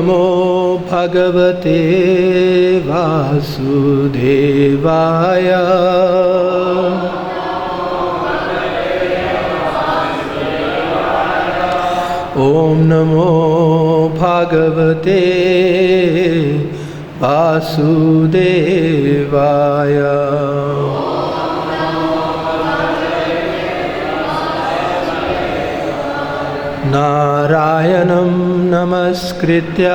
नमो भगवते वासुदेवाय। ओम नमो भगवते वासुदेवाय। नारायणं नमस्कृत्य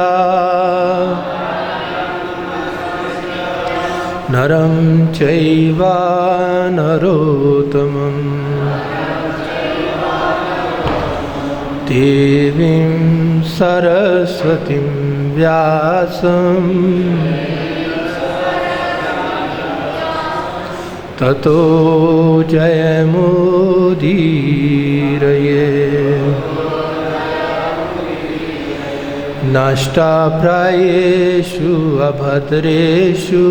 नरं चैव नरोत्तमं देवीं सरस्वतीं व्यासं ततो जयमुदीरये। नष्टाप्रायेषु अभद्रेषु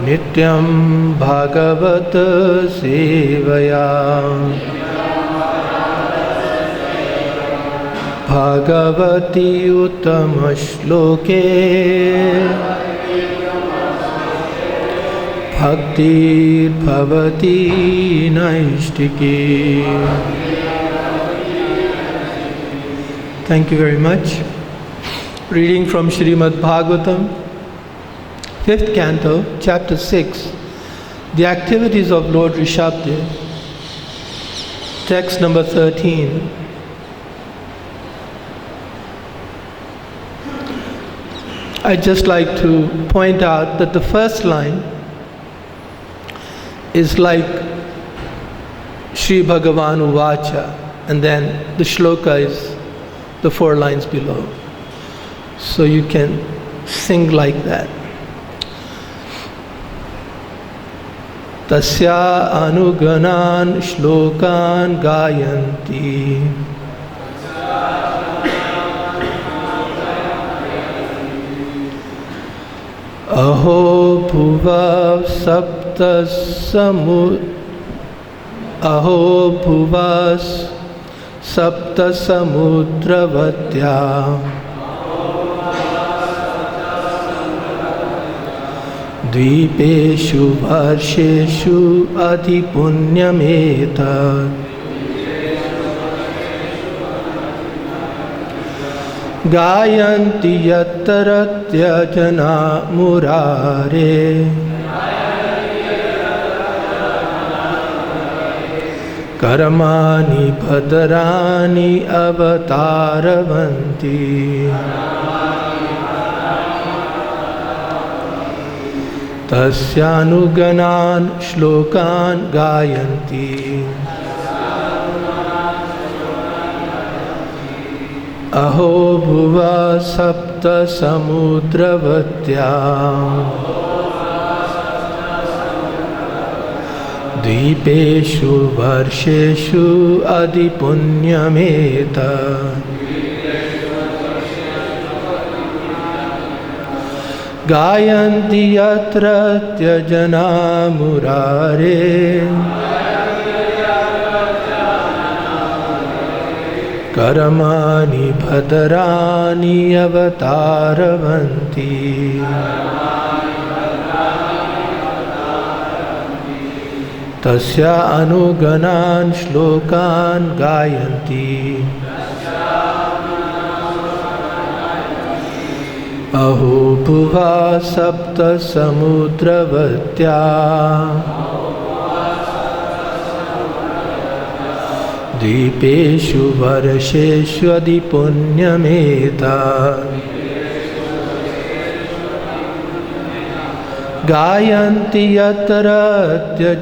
नित्यं भागवत सेवया। Bhagwati उत्तमश्लोके भक्तिर्भवती नैष्टिकी। Thank you very much. Reading from Srimad Bhagavatam, 5th Canto, Chapter 6, The Activities of Lord Rishabdev, text number 13. I'd just like to point out that the first line is like Shri Bhagavan Uvacha, and then the shloka is the 4 lines below. So you can sing like that. Tasya anuganan shlokan gayanti aho bhuva sapta सप्त समुद्रवत्या द्वीपेषु वर्षेषु अधिपुण्यमेतत्। गायन्ति यत्र जना मुरारे कर्माणि भद्राणि अवतारवन्ति। तस्यानुगणान् श्लोकान् गायन्ति अहो भुवा सप्त समुद्रवत्या द्वीपेषु वर्षेषु अधिपुण्यमेतत्। गायन्ति यत्र जना मुरारे कर्माणि भद्राणि अवतारवन्ति। तस्य अनुगणान् श्लोकान् गायन्ति अहो भुवा सप्त समुद्रवत्या द्वीपेषु वर्षेषु अधिपुण्यमेतत्। गायन्ति यत्र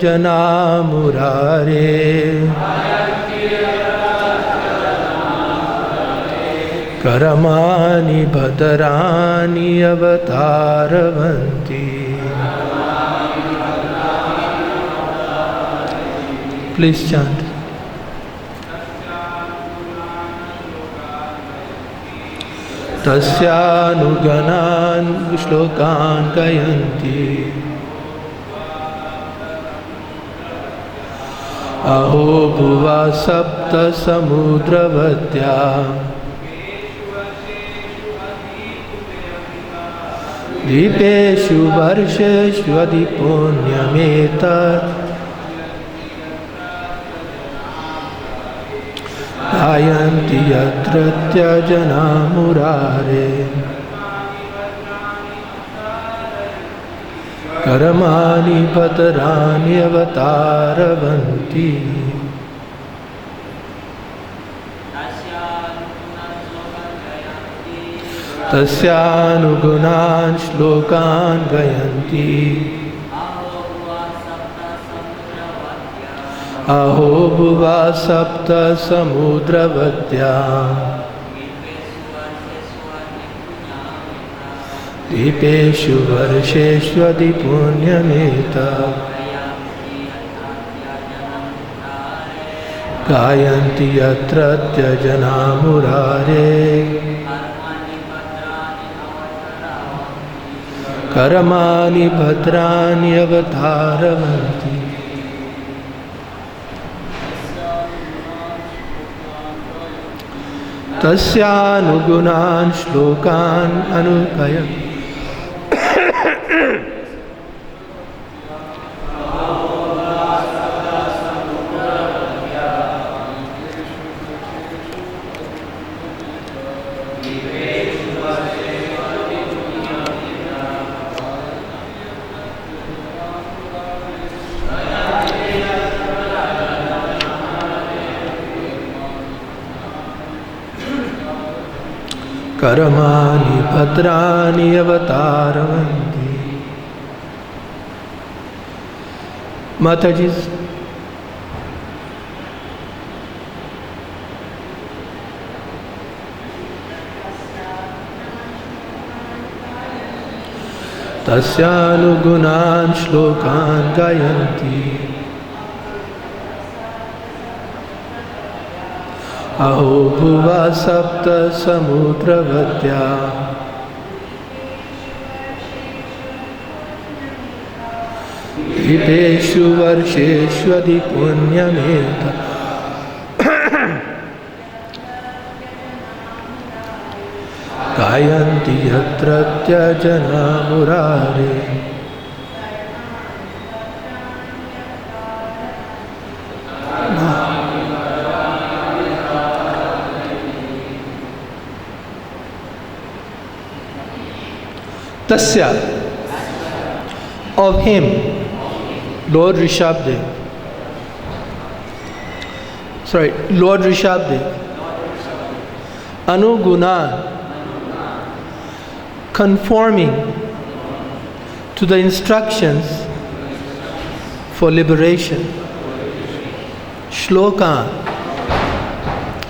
जना मुरारे कर्माणि भद्राणि अवतारवन्ति। Please chant. तस्यानुगणान् श्लोकान् गायन्ति अहो भुवा सप्त समुद्रवत्या द्वीपेषु वर्षेषु अधिपुण्यमेतत् गायन्ति यत्रत्य जना मुरारे कर्माणि पतराणि अवतारवन्ति तस्यानुगुणान् श्लोकान् गायन्ति अहो भुवा सप्त समुद्रवत्या द्वीपेषु वर्षेषु अधिपुण्यमेतत् गायन्ति यत्रत्य जना मुरारे कर्माणि भद्राणि अवतारवन्ति तस्यानुगुणान् श्लोकान् अनुगायन्ति कर्माणि भद्राणि अवतारवन्ति. Mataji, tasyanugunan shlokan gayanti aho bhuva sapta samudravadya Vipeshu varsheshu adhipunyameta Gayanti yatratya jana murare Tasya, of him, Lord Rishabdev. Lord Rishabdev. Anuguna, conforming to the instructions for liberation. Shloka,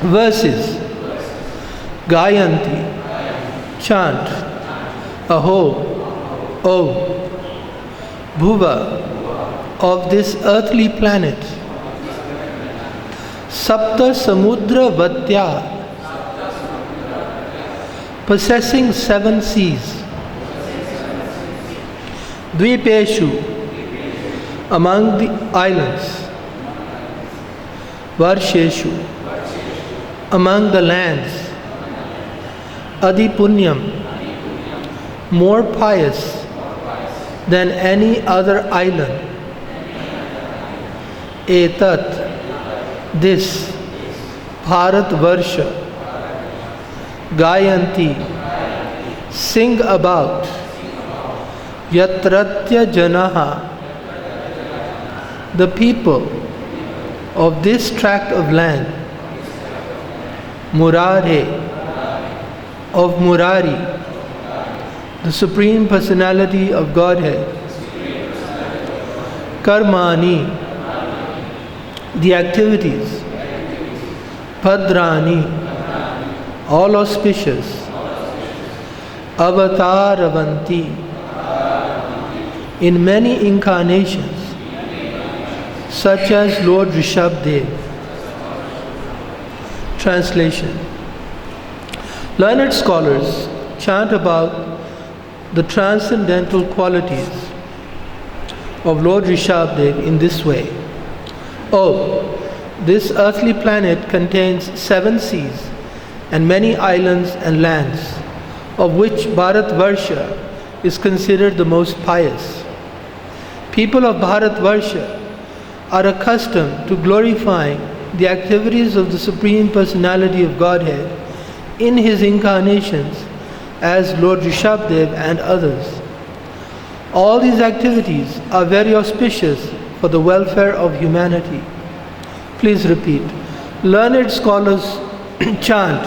verses. Gayanti, chant. Aho, oh, Bhuva, of this earthly planet, Sapta Samudra Vatya, possessing 7 seas, Dvipeshu, among the islands, Varsheshu, among the lands, Adipunyam, more pious than any other island. Etat, this Bharat Varsha, Gayanti, sing about Yatratya Janaha, the people of this tract of land, Murare, of Murari, the Supreme Personality of Godhead, Karmani, the activities, Bhadrani, all auspicious, Avataravanti, in many incarnations, such as Lord Rishabdev. Translation. Learned scholars chant about the transcendental qualities of Lord Rishabdev in this way. Oh, This earthly planet contains 7 seas and many islands and lands, of which Bharatvarsha is considered the most pious. People of Bharatvarsha are accustomed to glorifying the activities of the Supreme Personality of Godhead in His incarnations as Lord Rishabdev and others. All these activities are very auspicious for the welfare of humanity. Please repeat. Learned scholars chant,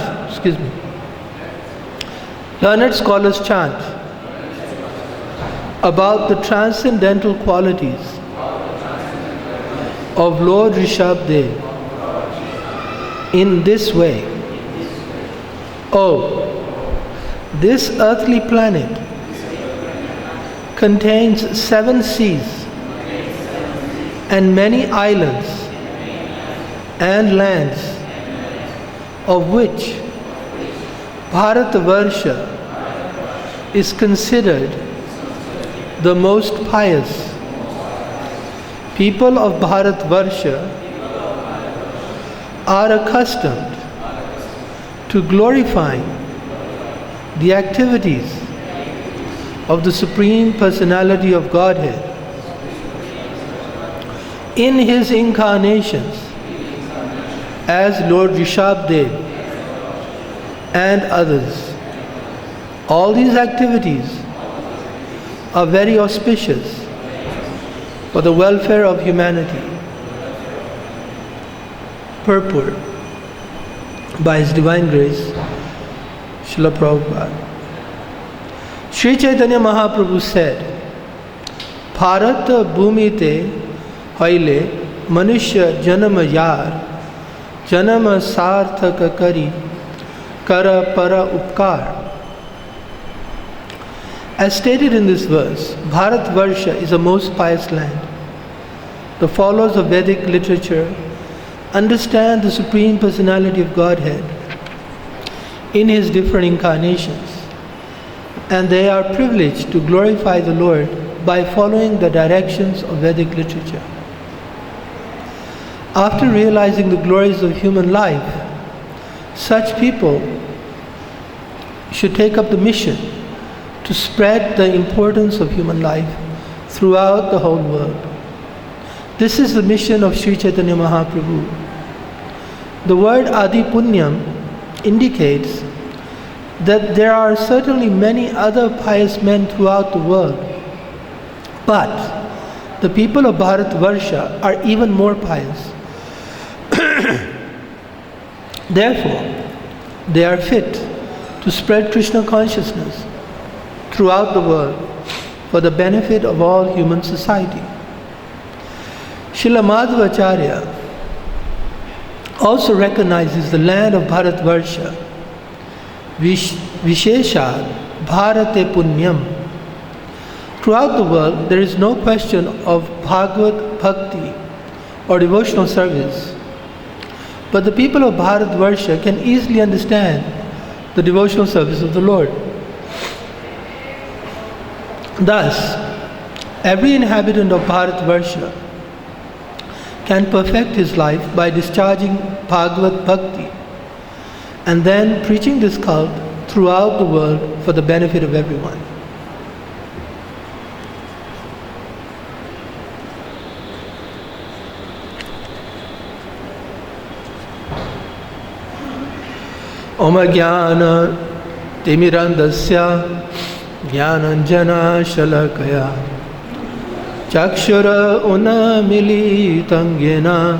Learned scholars chant about the transcendental qualities of Lord Rishabdev in this way. Oh, this earthly planet contains 7 seas and many islands and lands, of which Bharatvarsha is considered the most pious. People of Bharatvarsha are accustomed to glorifying the activities of the Supreme Personality of Godhead in His incarnations as Lord Rishabdev and others. All these activities are very auspicious for the welfare of humanity. Purport by His Divine Grace, Srila Prabhupada. Sri Chaitanya Mahaprabhu said, Bharat bhumite hoile manushya janama yar janama sarthaka kari kara para upkar. As stated in this verse, Bharatvarsha is a most pious land. The followers of Vedic literature understand the Supreme Personality of Godhead in His different incarnations, and they are privileged to glorify the Lord by following the directions of Vedic literature. After realizing the glories of human life, such people should take up the mission to spread the importance of human life throughout the whole world. This is the mission of Sri Chaitanya Mahaprabhu. The word Adi Punyam indicates that there are certainly many other pious men throughout the world, but the people of Bharatvarsha are even more pious. Therefore, they are fit to spread Krishna consciousness throughout the world for the benefit of all human society. Srila Madhvacharya also recognizes the land of Bharatvarsha, Visheshat Bharate Punyam. Throughout the world, there is no question of Bhagavad Bhakti or devotional service, but the people of Bharatvarsha can easily understand the devotional service of the Lord. Thus, every inhabitant of Bharatvarsha can perfect his life by discharging Bhagavad Bhakti and then preaching this cult throughout the world for the benefit of everyone. Om Jnana Timirandasya Jnananjana Shalakaya Chakshura Unamilitam Yena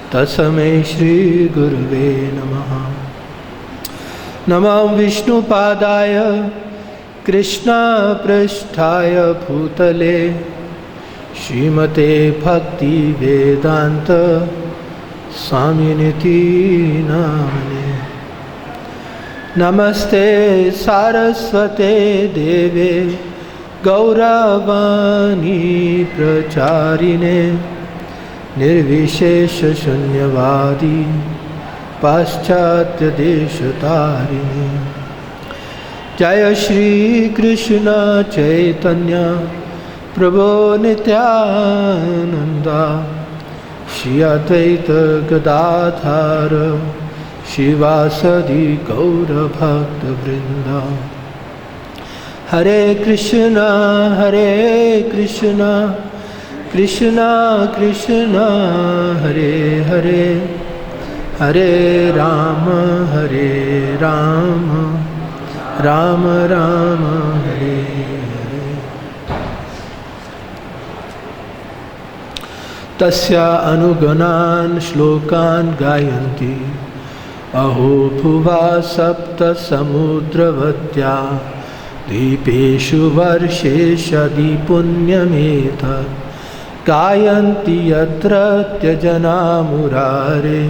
Tasame Shri Gurave Namaha. Namam Vishnu Padaya Krishna Prasthaya Bhutale Srimate Bhakti Vedanta Swaminiti Namane. Namaste Saraswate Deve Gauravani Pracharine Nirvishesha Shunyavadi Paschatya Deshatarini. Jaya Shri Krishna Chaitanya Prabhu Nityananda Shri Advaita Gadadhara Shivasadi Gaura Bhakta Vrinda. Hare Krishna, Krishna Krishna, Hare Hare, Hare Rama, Rama Rama, Hare Hare. Tasya anuganan shlokan gayanti aho bhuva sapta samudravadya dipeshu varshesha dipunyameta gayanti yatra tyajana murare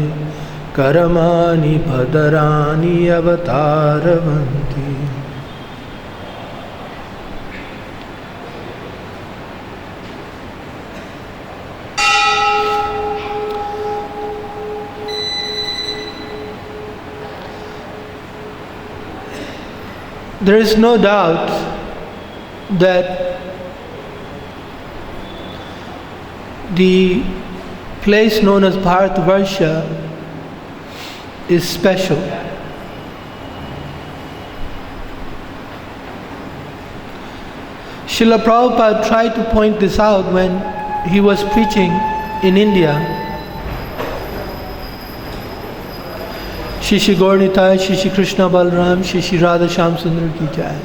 karamani bhadarani avataranti. There is no doubt that the place known as Bharatvarsha is special. Srila Prabhupada tried to point this out when he was preaching in India. Shri Shri Gaur Nitai, Shri Shri Krishna Balram, Shri Shri Radha Shyam Sundar Ki Jai.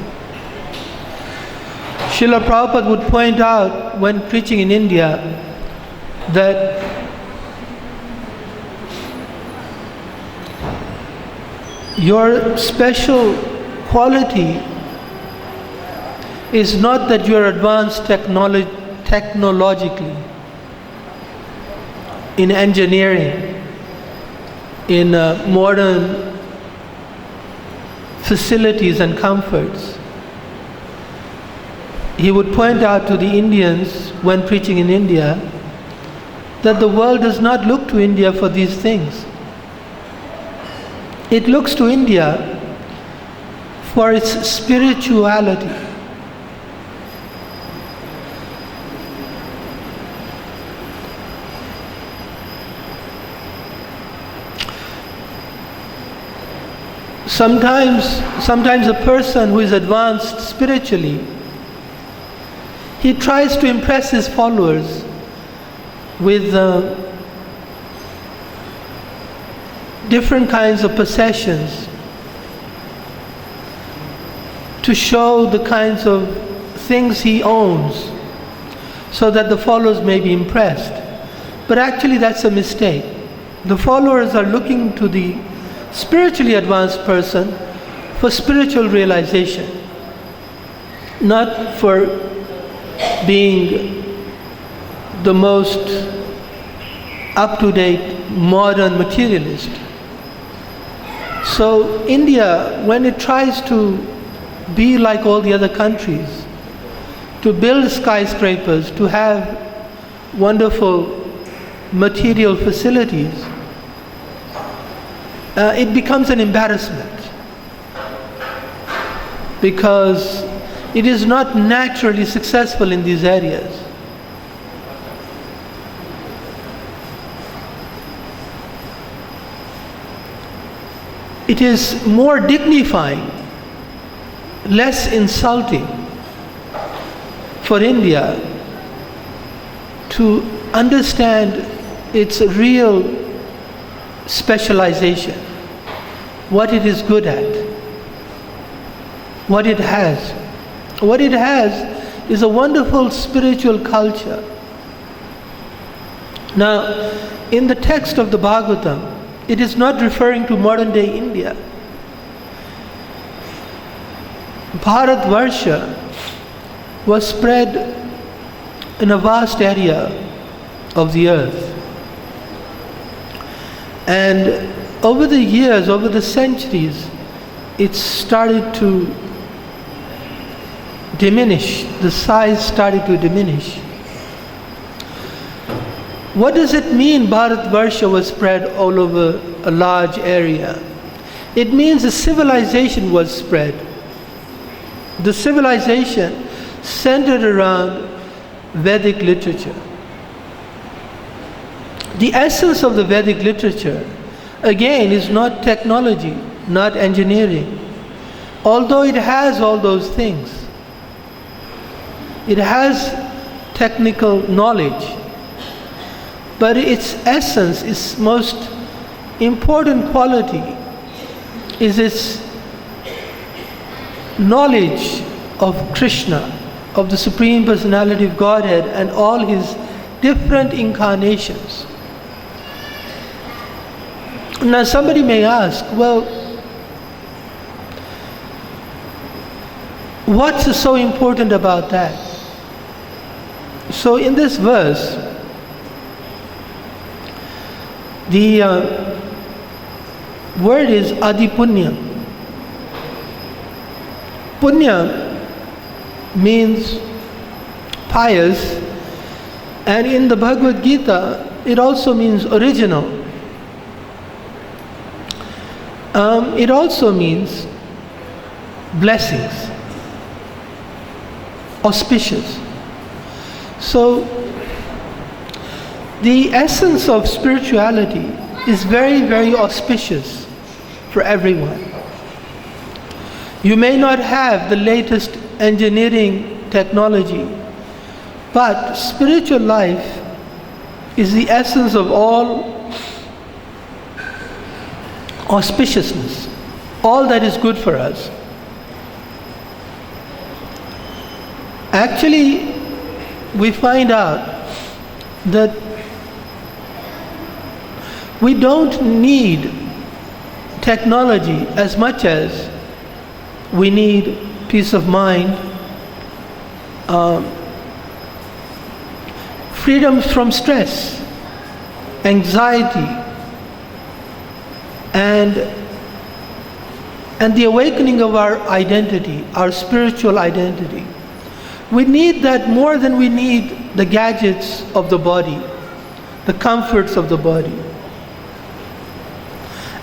Srila Prabhupada would point out when preaching in India that your special quality is not that you are advanced technologically, in engineering, in modern facilities and comforts. He would point out to the Indians when preaching in India that the world does not look to India for these things. It looks to India for its spirituality. Sometimes a person who is advanced spiritually, he tries to impress his followers with different kinds of possessions to show the kinds of things he owns so that the followers may be impressed. But actually that's a mistake. The followers are looking to the spiritually advanced person for spiritual realization, not for being the most up-to-date modern materialist. So India, when it tries to be like all the other countries, to build skyscrapers, to have wonderful material facilities, it becomes an embarrassment because it is not naturally successful in these areas. It is more dignifying, less insulting for India to understand its real specialization, what it is good at, what it has. What it has is a wonderful spiritual culture. Now, in the text of the Bhagavatam, it is not referring to modern day India. Bharatvarsha was spread in a vast area of the earth. And over the years, over the centuries, it started to diminish. The size started to diminish. What does it mean Bharatvarsha was spread all over a large area? It means a civilization was spread. The civilization centered around Vedic literature. The essence of the Vedic literature, again, is not technology, not engineering, although it has all those things. It has technical knowledge, but its essence, its most important quality, is its knowledge of Krishna, of the Supreme Personality of Godhead and all His different incarnations. Now somebody may ask, well, what's so important about that? So in this verse, the word is adipunya. Punya means pious, and in the Bhagavad Gita it also means original. It also means blessings, auspicious. So the essence of spirituality is very, very auspicious for everyone. You may not have the latest engineering technology, but spiritual life is the essence of all auspiciousness, all that is good for us. Actually, we find out that we don't need technology as much as we need peace of mind, freedom from stress, anxiety, and the awakening of our identity, our spiritual identity. We need that more than we need the gadgets of the body, the comforts of the body.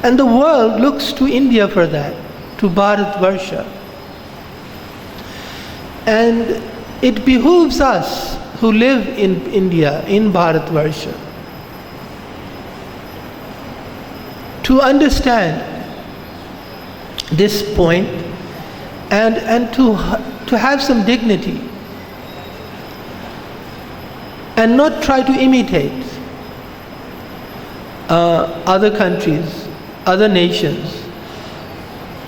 And the world looks to India for that, to Bharatvarsha. And it behooves us who live in India, in Bharatvarsha, to understand this point and to have some dignity and not try to imitate other countries, other nations,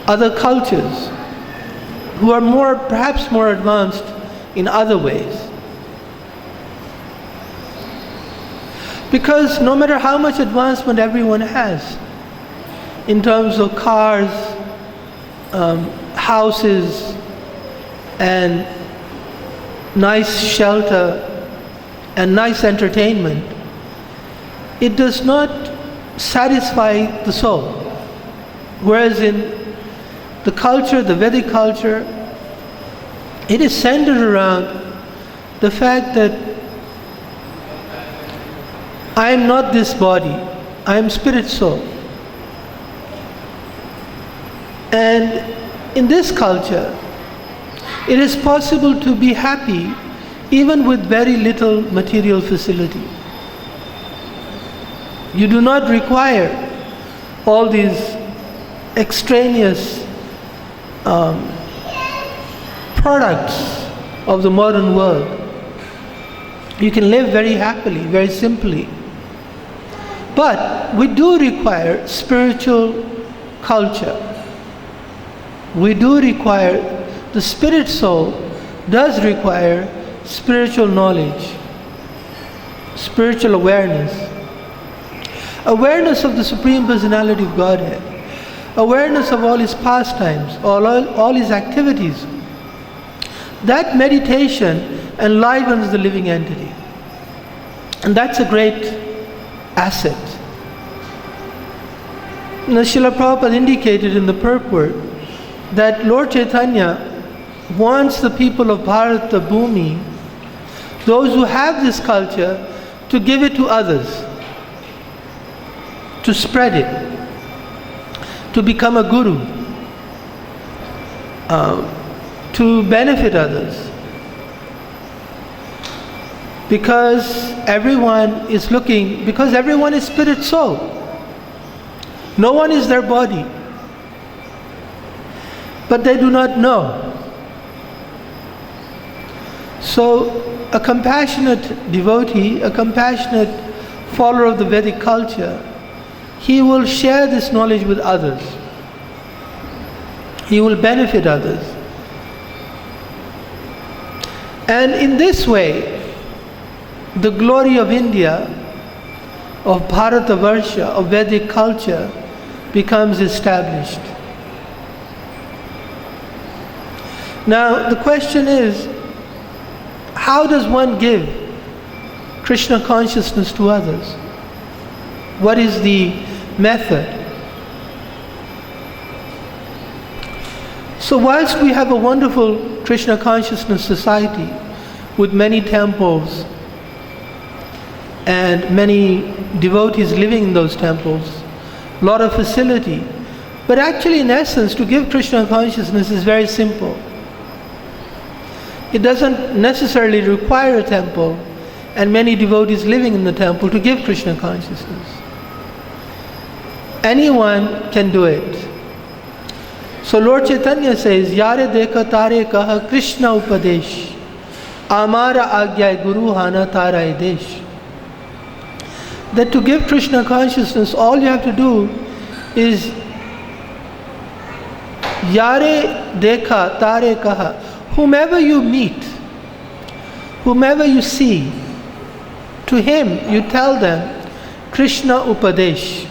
other cultures who are perhaps more advanced in other ways. Because no matter how much advancement everyone has in terms of cars, houses, and nice shelter and nice entertainment, it does not satisfy the soul. Whereas in the culture, the Vedic culture, it is centered around the fact that I am not this body, I am spirit soul. And in this culture, it is possible to be happy even with very little material facility. You do not require all these extraneous products of the modern world. You can live very happily, very simply. But we do require spiritual culture. We do require, the spirit soul does require spiritual knowledge, spiritual awareness, awareness of the Supreme Personality of Godhead, awareness of all His pastimes, all His activities. That meditation enlivens the living entity. And that's a great asset. Now, Srila Prabhupada indicated in the purport that Lord Chaitanya wants the people of Bharata Bhumi, those who have this culture, to give it to others, to spread it, to become a guru, to benefit others. Because everyone is looking, because everyone is spirit soul. No one is their body. But they do not know. So a compassionate devotee, a compassionate follower of the Vedic culture, he will share this knowledge with others. He will benefit others. And in this way, the glory of India, of Bharatavarsha, of Vedic culture, becomes established. Now, the question is, how does one give Krishna consciousness to others? What is the method? So whilst we have a wonderful Krishna consciousness society with many temples and many devotees living in those temples, a lot of facility, but actually in essence to give Krishna consciousness is very simple. It doesn't necessarily require a temple and many devotees living in the temple to give Krishna consciousness. Anyone can do it. So Lord Chaitanya says, Yare dekha tare kaha Krishna upadesh, Amara agya guru hana tara desh. That to give Krishna consciousness, all you have to do is Yare dekha tare kaha. Whomever you meet, whomever you see, to him you tell them Krishna Upadesh.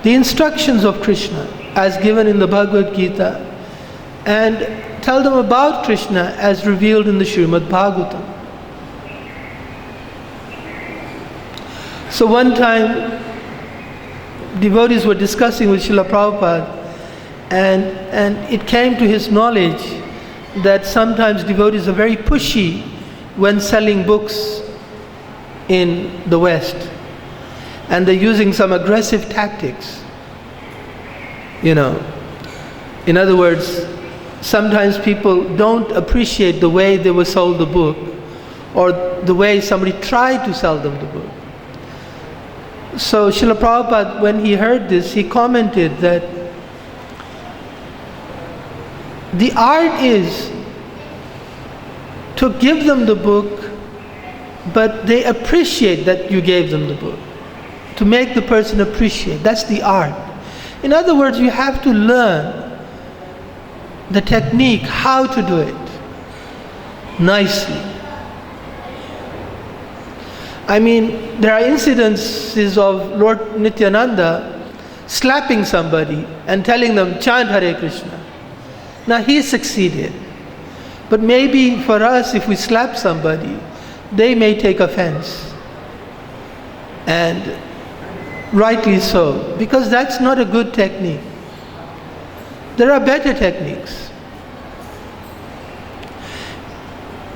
The instructions of Krishna as given in the Bhagavad Gita, and tell them about Krishna as revealed in the Srimad Bhagavatam. So one time devotees were discussing with Srila Prabhupada, and it came to his knowledge that sometimes devotees are very pushy when selling books in the West, and they're using some aggressive tactics. In other words, sometimes people don't appreciate the way they were sold the book, or the way somebody tried to sell them the book. So Srila Prabhupada, when he heard this, he commented that the art is to give them the book, but they appreciate that you gave them the book. To make the person appreciate. That's the art. In other words, you have to learn the technique, how to do it nicely. I mean, there are incidences of Lord Nityananda slapping somebody and telling them, chant Hare Krishna. Now he succeeded. But maybe for us, if we slap somebody, they may take offense. And rightly so, because that's not a good technique. There are better techniques.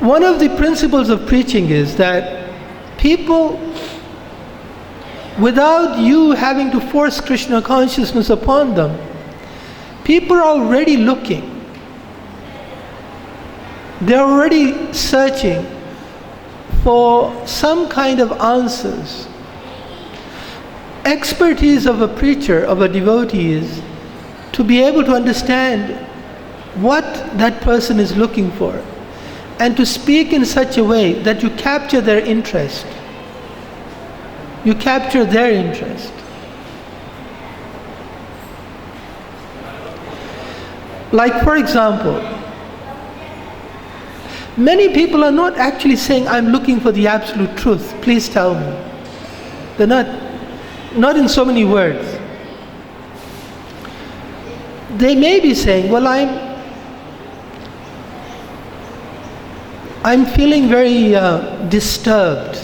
One of the principles of preaching is that people, without you having to force Krishna consciousness upon them, people are already looking. They're already searching for some kind of answers. Expertise of a preacher, of a devotee, is to be able to understand what that person is looking for, and to speak in such a way that you capture their interest. You capture their interest. Like, for example, many people are not actually saying, I'm looking for the absolute truth, please tell me. They're not in so many words. They may be saying, well, I'm feeling very disturbed,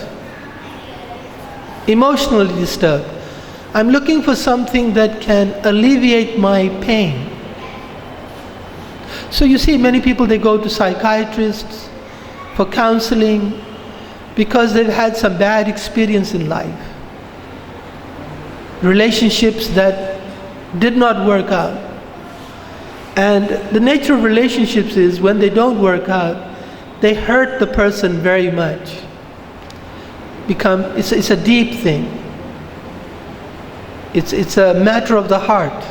emotionally disturbed. I'm looking for something that can alleviate my pain. So you see, many people, they go to psychiatrists for counseling because they've had some bad experience in life. Relationships that did not work out. And the nature of relationships is when they don't work out, they hurt the person very much. It's a deep thing. It's a matter of the heart.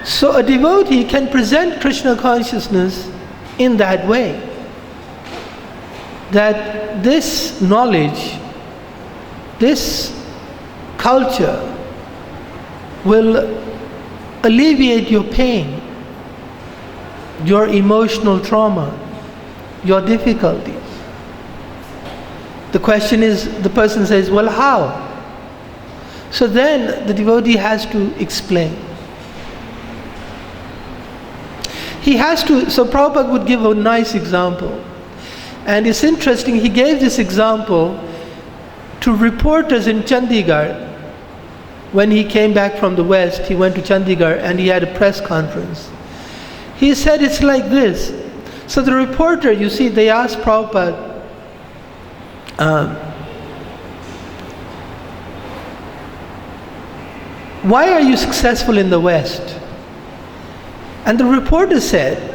So a devotee can present Krishna consciousness in that way. That this knowledge, this culture will alleviate your pain, your emotional trauma, your difficulties. The question is, the person says, well, how? So then the devotee has to explain. He has to, so Prabhupada would give a nice example. And it's interesting, he gave this example to reporters in Chandigarh. When he came back from the West, he went to Chandigarh and he had a press conference. He said it's like this. So the reporter, you see, they asked Prabhupada, why are you successful in the West? And the reporter said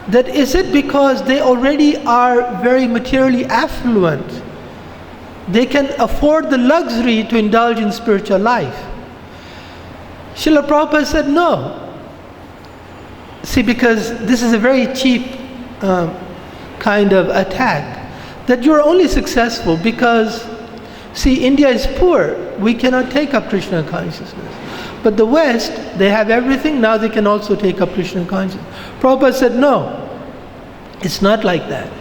that is it because they already are very materially affluent? They can afford the luxury to indulge in spiritual life. Srila Prabhupada said no. See, because this is a very cheap kind of attack. That you're only successful because, see, India is poor. We cannot take up Krishna consciousness. But the West, they have everything, now they can also take up Krishna consciousness. Prabhupada said, no, it's not like that.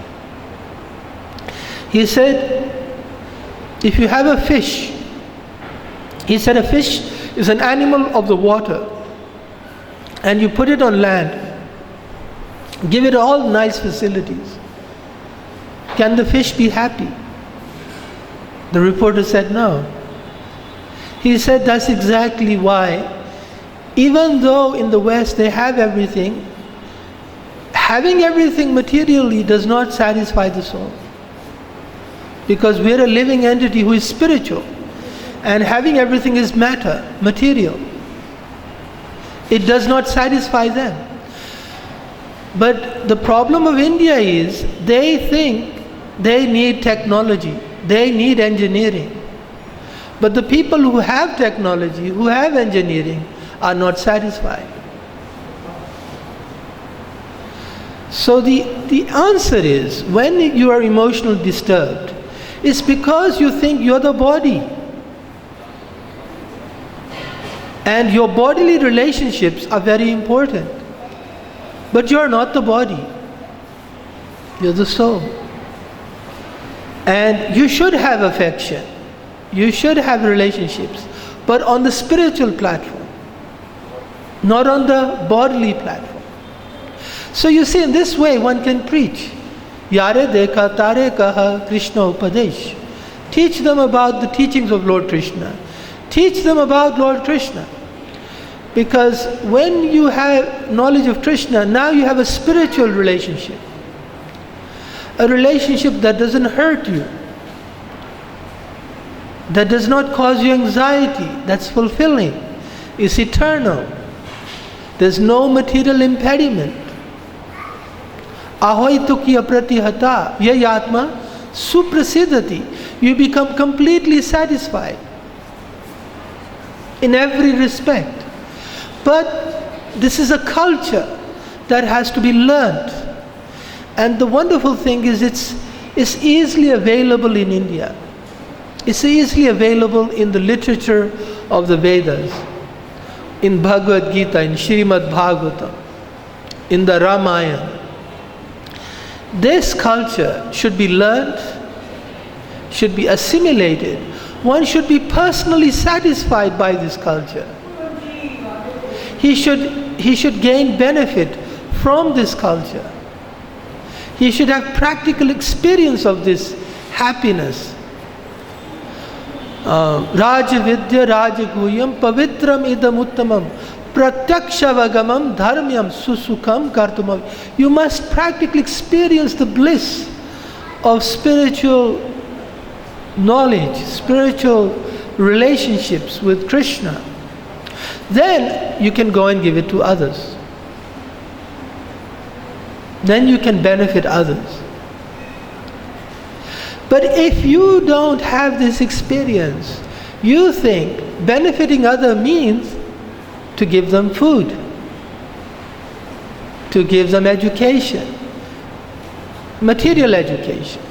He said, if you have a fish, he said a fish is an animal of the water, and you put it on land, give it all nice facilities. Can the fish be happy? The reporter said no. He said that's exactly why, even though in the West they have everything, having everything materially does not satisfy the soul. Because we're a living entity who is spiritual, and having everything is matter, material. It does not satisfy them. But the problem of India is they think they need technology, they need engineering. But the people who have technology, who have engineering, are not satisfied. So the answer is, when you are emotionally disturbed, it's because you think you're the body. And your bodily relationships are very important. But you're not the body. You're the soul. And you should have affection. You should have relationships. But on the spiritual platform. Not on the bodily platform. So you see, in this way one can preach. Yare dekha tare kaha Krishna upadesh. Teach them about the teachings of Lord Krishna. Teach them about Lord Krishna. Because when you have knowledge of Krishna, now you have a spiritual relationship. A relationship that doesn't hurt you. That does not cause you anxiety. That's fulfilling. It's eternal. There's no material impediment. Ahoituki apratihata yayatma suprasiddhati. You become completely satisfied in every respect. But this is a culture that has to be learned. And the wonderful thing is it's easily available in India. It's easily available in the literature of the Vedas, in Bhagavad Gita, in Srimad Bhagavatam, in the Ramayana. This culture should be learned, should be assimilated. One should be personally satisfied by this culture. He should gain benefit from this culture. He should have practical experience of this happiness. Raja Vidya Raja Guyam Pavitram Idam Uttamam Pratyaksha Dharmyam Susukham Kartumam. You must practically experience the bliss of spiritual knowledge, spiritual relationships with Krishna. Then you can go and give it to others. Then you can benefit others. But if you don't have this experience, you think benefiting others means to give them food, to give them education, material education.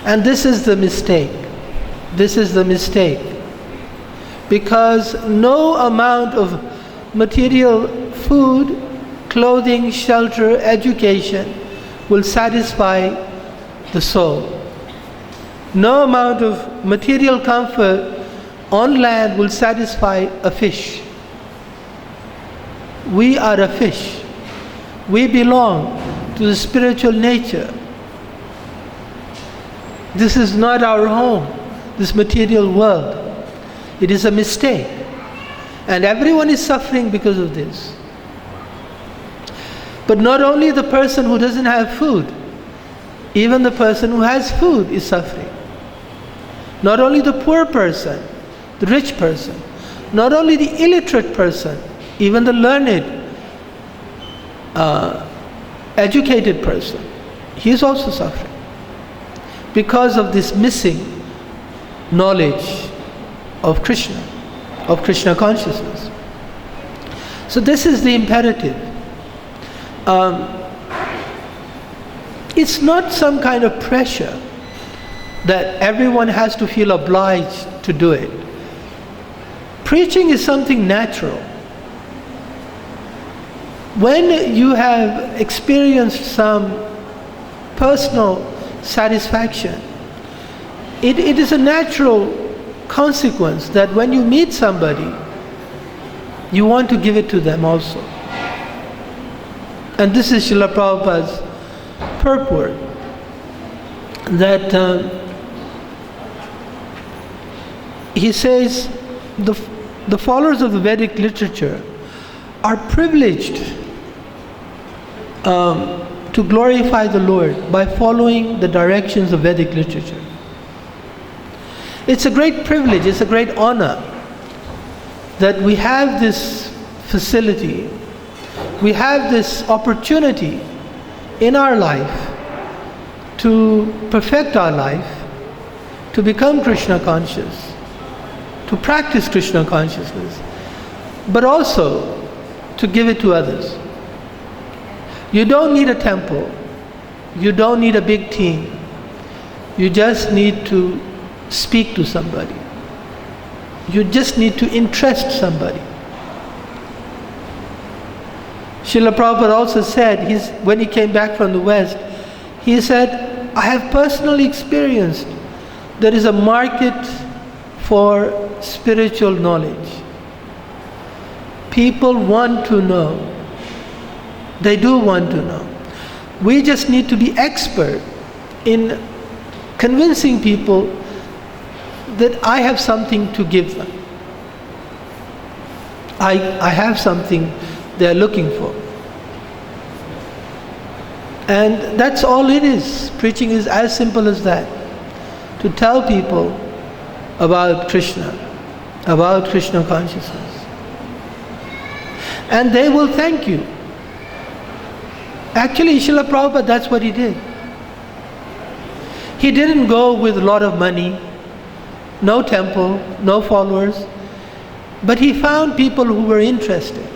And this is the mistake. This is the mistake. Because no amount of material food, clothing, shelter, education will satisfy the soul. No amount of material comfort on land will satisfy a fish. We are a fish. We belong to the spiritual nature. This is not our home, this material world. It is a mistake. And everyone is suffering because of this. But not only the person who doesn't have food, even the person who has food is suffering. Not only the poor person, the rich person, not only the illiterate person, even the learned, educated person, he is also suffering because of this missing knowledge of Krishna consciousness. So this is the imperative. It's not some kind of pressure that everyone has to feel obliged to do it. Preaching is something natural. When you have experienced some personal satisfaction, it is a natural consequence that when you meet somebody, you want to give it to them also. And this is Srila Prabhupada's purport, that he says the followers of the Vedic literature are privileged to glorify the Lord by following the directions of Vedic literature. It's a great privilege, it's a great honor that we have this facility, we have this opportunity in our life to perfect our life, to become Krishna conscious, to practice Krishna consciousness, but also to give it to others. You don't need a temple, you don't need a big team, you just need to speak to somebody. You just need to interest somebody. Srila Prabhupada also said, when he came back from the West, he said, I have personally experienced there is a market for spiritual knowledge. People want to know. They do want to know. We just need to be expert in convincing people that I have something to give them. I have something they are looking for. And that's all it is. Preaching is as simple as that. To tell people about Krishna consciousness. And they will thank you. Actually, Srila Prabhupada, that's what he did. He didn't go with a lot of money, no temple, no followers, but he found people who were interested.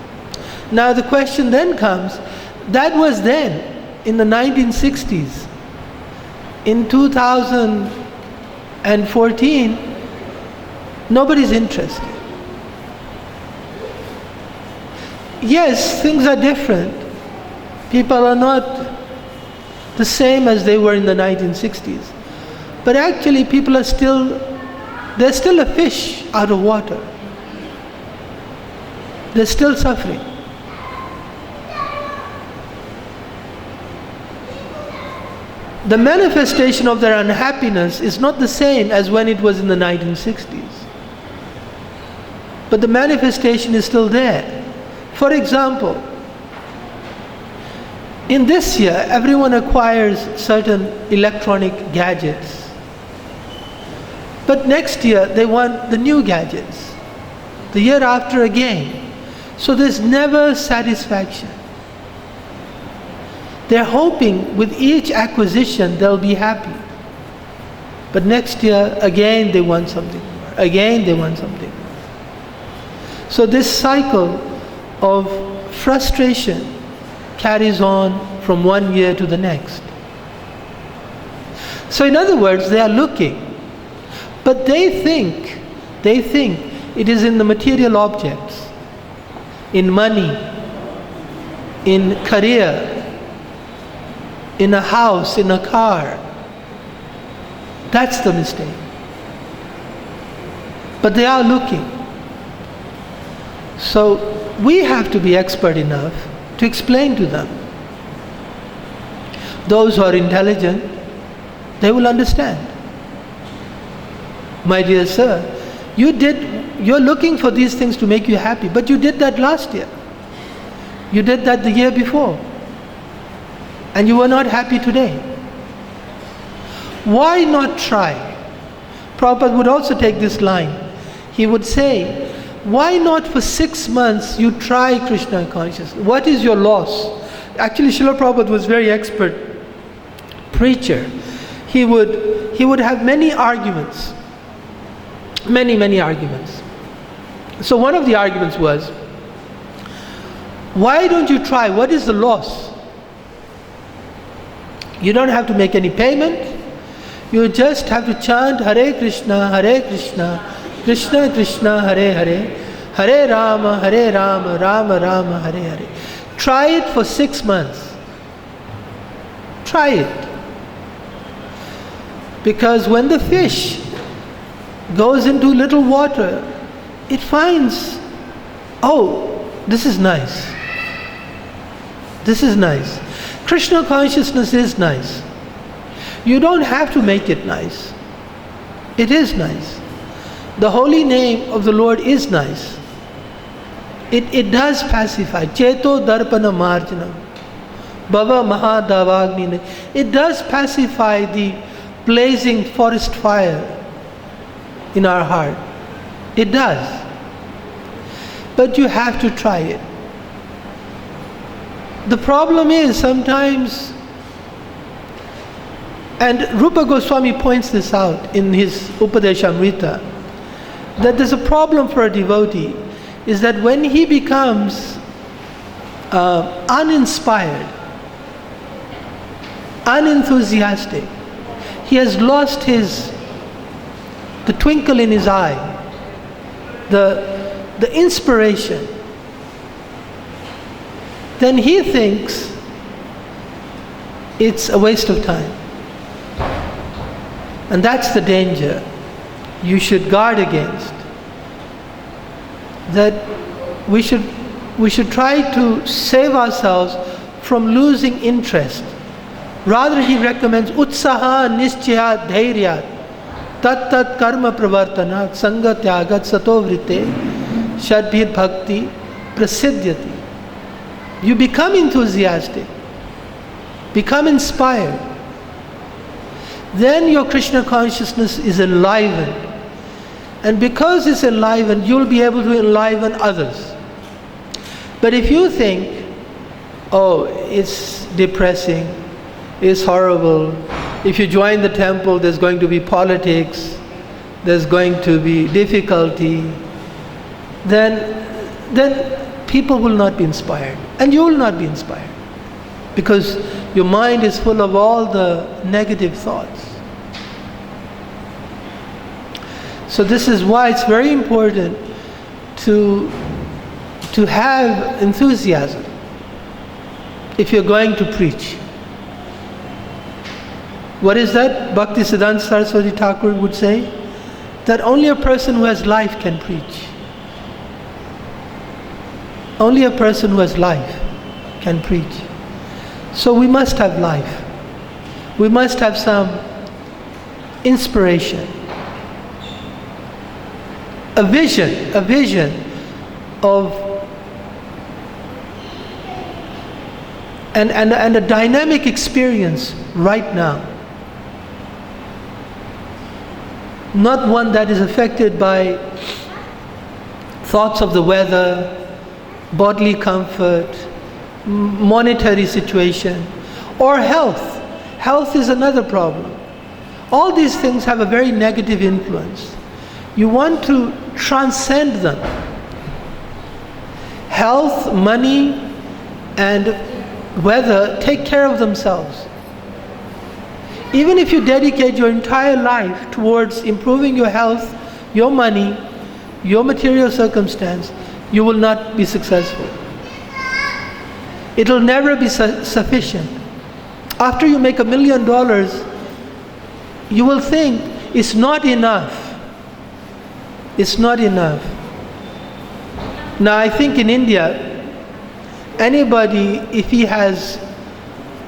Now the question then comes, that was then, in the 1960s. In 2014, nobody's interested. Yes, things are different. People are not the same as they were in the 1960s. But actually people are they're still a fish out of water. They're still suffering. The manifestation of their unhappiness is not the same as when it was in the 1960s. But the manifestation is still there. For example, in this year, everyone acquires certain electronic gadgets. But next year, they want the new gadgets. The year after again. So there's never satisfaction. They're hoping with each acquisition they'll be happy. But next year, again they want something more. Again they want something more. So this cycle of frustration carries on from one year to the next. So in other words, they are looking, but they think it is in the material objects, in money, in career, in a house, in a car. That's the mistake. But they are looking. So we have to be expert enough to explain to them. Those who are intelligent, they will understand. My dear sir, you're looking for these things to make you happy, but you did that last year. You did that the year before. And you were not happy today. Why not try? Prabhupada would also take this line. He would say, why not for 6 months you try Krishna consciousness? What is your loss? Actually, Srila Prabhupada was very expert preacher. He would have many arguments. Many arguments. So one of the arguments was, why don't you try? What is the loss? You don't have to make any payment. You just have to chant Hare Krishna, Krishna Krishna, Hare Hare, Hare Rama, Rama Rama, Hare Hare. Try it for 6 months. Try it. Because when the fish goes into little water, it finds, oh, this is nice. This is nice. Krishna consciousness is nice. You don't have to make it nice. It is nice. The holy name of the Lord is nice. It does pacify. Cheto darpana marjanam. Bhava mahadavagni. It does pacify the blazing forest fire in our heart. It does. But you have to try it. The problem is sometimes, and Rupa Goswami points this out in his Upadeshamrita, that there's a problem for a devotee, is that when he becomes uninspired, unenthusiastic, he has lost the twinkle in his eye, the inspiration. Then he thinks it's a waste of time. And that's the danger you should guard against. That we should try to save ourselves from losing interest. Rather, he recommends utsaha nischayat dhairyat tat karma pravartanat sanga tyagat sato vrite shadbhir bhakti prasiddhyati. You become enthusiastic, become inspired. Then your Krishna consciousness is enlivened. And because it's enlivened, you'll be able to enliven others. But if you think, oh, it's depressing, it's horrible, if you join the temple, there's going to be politics, there's going to be difficulty, then people will not be inspired. And you will not be inspired. Because your mind is full of all the negative thoughts. So this is why it's very important to have enthusiasm if you're going to preach. What is that? Bhakti Siddhanta Saraswati Thakur would say that only a person who has life can preach. Only a person who has life can preach. So we must have life. We must have some inspiration. A vision of and a dynamic experience right now. Not one that is affected by thoughts of the weather, bodily comfort, monetary situation, Or health. Health is another problem. All these things have a very negative influence. You want to transcend them. Health, money, and weather take care of themselves. Even if you dedicate your entire life towards improving your health, your money, your material circumstance, you will not be successful. It will never be sufficient. After you make $1 million, you will think it's not enough. It's not enough. Now I think in India, anybody, if he has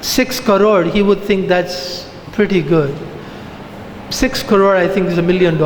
6 crore, he would think that's pretty good. 6 crore, I think, is $1 million.